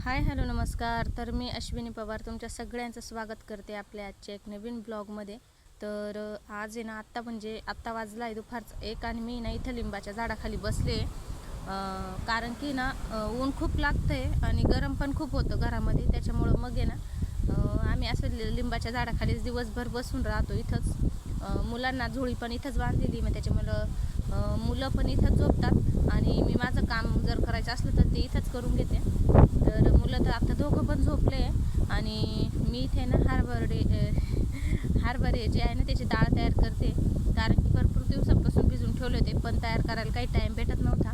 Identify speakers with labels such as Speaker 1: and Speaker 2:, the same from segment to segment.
Speaker 1: Hi hello नमस्कार. तर मी अश्विनी पवार तुमच्या सगळ्यांचं स्वागत करते आपल्या आजच्या एक नवीन ब्लॉगमध्ये. तर आज आहे ना आत्ता वाजला आहे दुपारचं 1 आणि मी ना इथं लिंबाच्या झाडाखाली बसले. कारण की ना ऊन खूप लागतं आहे आणि गरम पण खूप होतं घरामध्ये. त्याच्यामुळं मग आहे ना आम्ही असं लिंबाच्या झाडाखालीच दिवसभर बसून राहतो इथंच. मुलांना झोळी पण इथंच बांधलेली, मग त्याच्यामुळं मुलं पण इथंच झोपतात आणि मी माझं काम जर करायचं असलं तर ते इथंच करून घेते. तर मुलं तर आता दोघं पण झोपले आणि मी इथे ना हरभरे जे आहे ना त्याची डाळ तयार करते. कारण की भरपूर दिवसापासून भिजून ठेवले होते, पण तयार करायला काही टाईम भेटत नव्हता.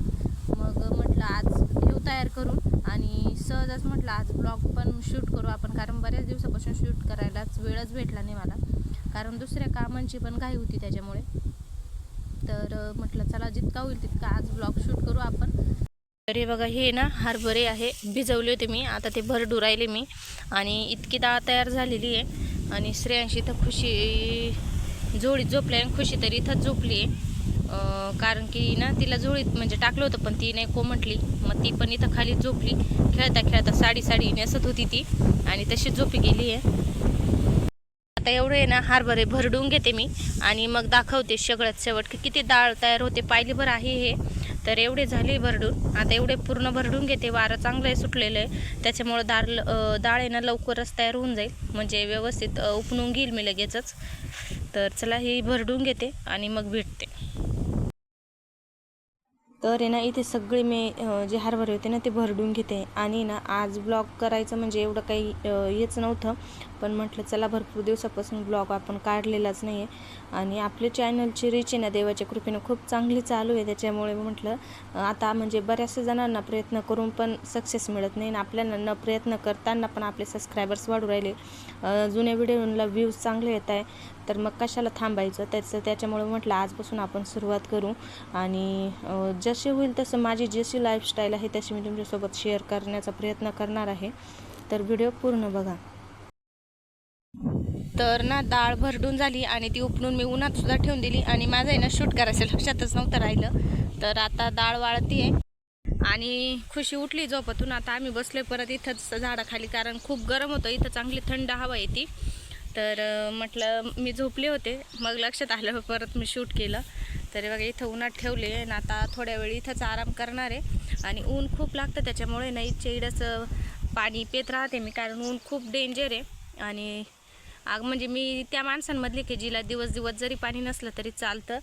Speaker 1: मग म्हटलं आज घेऊ तयार करून आणि सहजच म्हटलं आज ब्लॉग पण शूट करू आपण, कारण बऱ्याच दिवसापासून शूट करायलाच वेळच भेटला नाही मला, कारण दुसऱ्या कामांची पण घाई होती त्याच्यामुळे. तर म्हटलं चला जितका होईल तितका आज ब्लॉग शूट करू आपण. तरी बघा हे ना हरभरे आहे, भिजवले होते मी, आता ते भरडू राहिले मी आणि इतकी डाळ तयार झालेली आहे. आणि श्रेयांशी तर खुशी झोळीत झोपली आणि खुशी तरी इथंच झोपली आहे. कारण की ना तिला झोळीत म्हणजे टाकलं होतं पण ती नाही कोमटली, मग ती पण इथं खाली झोपली. खेळता खेळता साडी नेसत होती ती आणि तशीच झोपी गेली आहे. आता एवढे ना हरभरे भरडून घेते मी आणि मग दाखवते सगळ्यात शेवट की किती डाळ तयार होते. पाहिली बरं आहे हे. तर एवढे झाले भरडून, आता एवढे पूर्ण भरडून घेते. वारं चांगलं आहे सुटलेलं आहे, त्याच्यामुळं डाळ आहे ना लवकरच तयार होऊन जाईल, म्हणजे व्यवस्थित उपणून घेईल मी लगेचच. तर चला ही भरडून घेते आणि मग भेटते. तर आहे ना इथे सगळे मी जे हरभरे होते ना ते भरडून घेते. आणि ना आज ब्लॉग करायचं म्हणजे एवढं काही हेच नव्हतं, पण म्हटलं चला भरपूर दिवसापासून ब्लॉग आपण काढलेलाच नाही आहे आणि आपल्या चॅनलची रीच आहे ना देवाच्या कृपेनं खूप चांगली चालू आहे. त्याच्यामुळे म्हटलं आता म्हणजे बऱ्याचशा जणांना प्रयत्न करून पण सक्सेस मिळत नाही आणि आपल्याला न प्रयत्न करताना पण आपले सबस्क्रायबर्स वाढू राहिले, जुन्या व्हिडिओला व्ह्यूज चांगले येत आहे, तर मग कशाला थांबायचं त्याच्यामुळे म्हटलं आजपासून आपण सुरुवात करू. आणि जसे होईल तसं माझी जशी लाईफस्टाईल आहे तशी मी तुमच्यासोबत शेअर करण्याचा प्रयत्न करणार आहे, तर व्हिडिओ पूर्ण बघा. तर ना डाळ भरडून झाली आणि ती उपणून मी उन्हात सुद्धा ठेवून दिली आणि माझं आहे ना शूट करायचं लक्षातच नव्हतं राहिलं. तर आता डाळ वाळती आहे आणि खुशी उठली झोपातून. आता आम्ही बसलोय परत इथंच झाडाखाली, कारण खूप गरम होतं इथं, चांगली थंड हवा येते. तर म्हटलं मी झोपले होते, मग लक्षात आलं परत मी शूट केलं. तर बघा इथं उन्हात ठेवले आणि आता थोड्या वेळ इथंच आराम करणार आहे. आणि ऊन खूप लागतं त्याच्यामुळे नाही इडचं पाणी पित राहते मी, कारण ऊन खूप डेंजर आहे. आणि म्हणजे मी त्या माणसांमधले की जिला दिवस जरी पाणी नसलं तरी चालतं,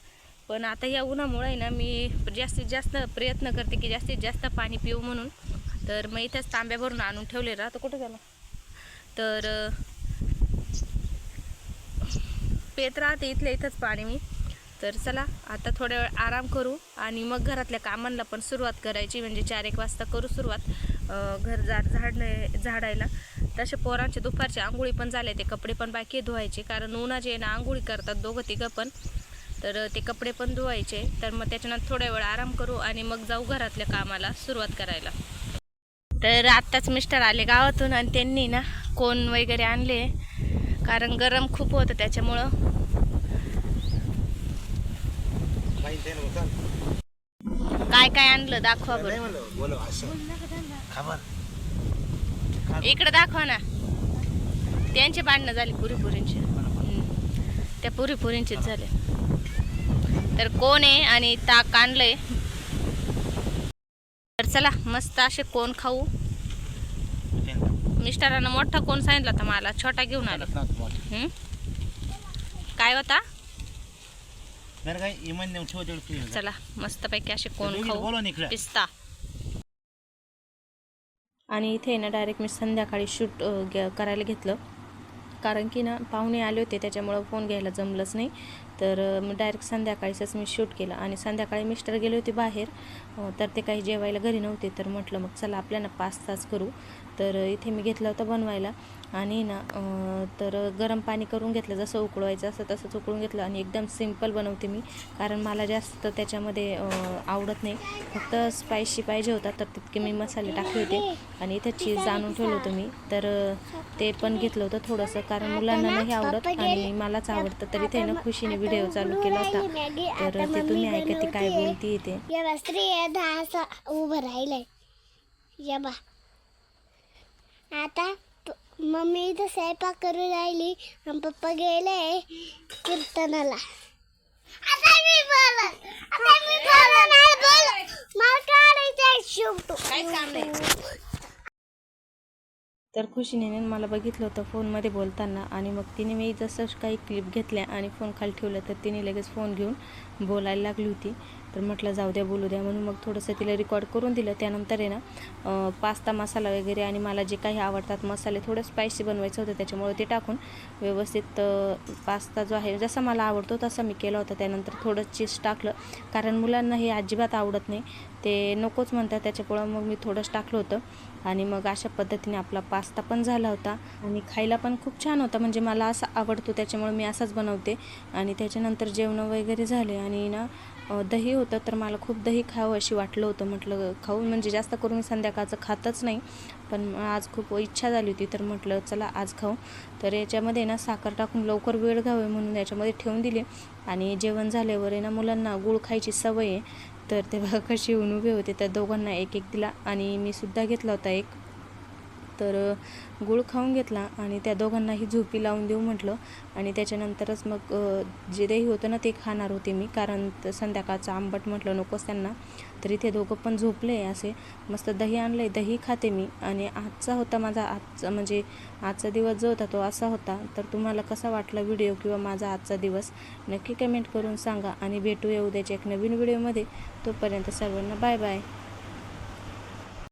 Speaker 1: पण आता या उन्हामुळे ना मी जास्तीत जास्त प्रयत्न करते की जास्तीत जास्त पाणी पिऊ म्हणून. तर मग इथंच तांब्या भरून आणून ठेवले राहतं. कुठं गेला तर पेत राहते इथल्या इथंच पाणी मी. तर चला आता थोड्या वेळ आराम करू आणि मग घरातल्या कामांना पण सुरुवात करायची, म्हणजे 4-1 वाजता करू सुरुवात घर झाडायला. तसे पोरांचे दुपारचे आंघोळी पण झाले, ते कपडे पण बाकी धुवायचे, कारण उन्हाचे ना आंघोळी करतात दोघं तिघं पण, तर ते कपडे पण धुवायचे. तर मग त्याच्यानंतर थोड्या वेळ आराम करू आणि मग जाऊ घरातल्या कामाला सुरुवात करायला. तर आत्ताच मिस्टर आले गावातून आणि त्यांनी ना कोण वगैरे आणले, कारण गरम खूप होतं त्याच्यामुळं. काय काय आणलं दाखवा बरं, इकडे दाखवा ना. त्यांचे भांडणं झाली पुरीपुरींचे, त्या पुरीपुरींचेच झाले. तर कोण आहे आणि ताक आणलंय. तर चला मस्त असे कोण खाऊ. मिस्टरांना मोठा कोण सांगितला तर मला छोटा घेऊन आले. काय होता चला मस्तपैकी असे कोण खाऊ पिस्ता. आणि इथे ना डायरेक्ट मी संध्याकाळी शूट करायला घेतलं, कारण की ना पाहुणे आले होते त्याच्यामुळं फोन घ्यायला जमलंच नाही. तर मी डायरेक्ट संध्याकाळीच मी शूट केलं. आणि संध्याकाळी मिस्टर गेले होते बाहेर, तर ते काही जेवायला घरी नव्हते, तर म्हटलं मग चला आपल्याला पास्ताच करू. तर इथे मी घेतलं होतं बनवायला आणि ना तर गरम पाणी करून घेतलं, जसं उकळवायचं असं तसंच उकळून घेतलं. आणि एकदम सिंपल बनवते मी, कारण मला जास्त त्याच्यामध्ये आवडत नाही, फक्त स्पायसी पाहिजे होता, तर तितके मी मसाले टाकले होते. आणि इथं चीज आणून ठेवलं होतं मी, तर ते पण घेतलं होतं थोडंसं, कारण मुलांना नाही आवडत आणि मलाच आवडतं. तर इथे ना खुशीने व्हिडिओ चालू केला होता, तर ते तुम्ही ऐका ती काय बोलती इथे.
Speaker 2: उभं राहिलंय आता मम्मी इथं स्वयंपाक करून राहिली आणि पप्पा गेले कीर्तनाला. आता मी बोलत नाही बोल मला काढायचं शेवटू
Speaker 1: काय काम नाही. तर खुशीने मला बघितलं होतं फोनमध्ये बोलताना आणि मग तिने मी जसं काही क्लिप घेतल्या आणि फोन खाली ठेवला तर तिने लगेच फोन घेऊन बोलायला लागली होती. तर म्हटलं जाऊ द्या बोलू द्या म्हणून मग थोडंसं तिला रेकॉर्ड करून दिलं. त्यानंतर आहे ना पास्ता मसाला वगैरे आणि मला जे काही आवडतात मसाले थोडं स्पायसी बनवायचं होतं त्याच्यामुळे ते टाकून व्यवस्थित पास्ता जो आहे जसा मला आवडतो तसा मी केला होता. त्यानंतर थोडं चीज टाकलं कारण मुलांना हे अजिबात आवडत नाही, ते नकोच म्हणतात, त्याच्यामुळं मग मी थोडंच टाकलं होतं. आणि मग अशा पद्धतीने आपला पास्ता पण झाला होता आणि खायला पण खूप छान होता. म्हणजे मला असा आवडतो त्याच्यामुळे मी असाच बनवते. आणि त्याच्यानंतर जेवणं वगैरे झाले आणि ना दही होतं तर मला खूप दही खावं अशी वाटलं होतं. म्हटलं खाऊ म्हणजे जास्त करून मी संध्याकाळचं खातच नाही, पण आज खूप इच्छा झाली होती तर म्हटलं चला आज खाऊ. तर याच्यामध्ये ना साखर टाकून लवकर वेळ घ्यावे म्हणून याच्यामध्ये ठेवून दिली. आणि जेवण झाल्यावर आहे ना मुलांना गूळ खायची सवय आहे, तर ते बघा कशी येऊन उभे होते. तर दोघांना एक एक दिला आणि मी सुद्धा घेतला होता एक. तर गूळ खाऊन घेतला आणि त्या दोघांनाही झोपी लावून देऊ म्हटलं. आणि त्याच्यानंतरच मग जे दही होतं ना ते खाणार होते मी, कारण संध्याकाळचं आंबट म्हटलं नकोच त्यांना. तर इथे दोघं पण झोपले असे. मस्त दही आणलं आहे, दही खाते मी. आणि आजचा होता माझा म्हणजे आजचा दिवस जो होता तो असा होता. तर तुम्हाला कसा वाटला व्हिडिओ किंवा माझा आजचा दिवस नक्की कमेंट करून सांगा आणि भेटूया उद्याच्या एक नवीन व्हिडिओमध्ये. तोपर्यंत सर्वांना बाय बाय.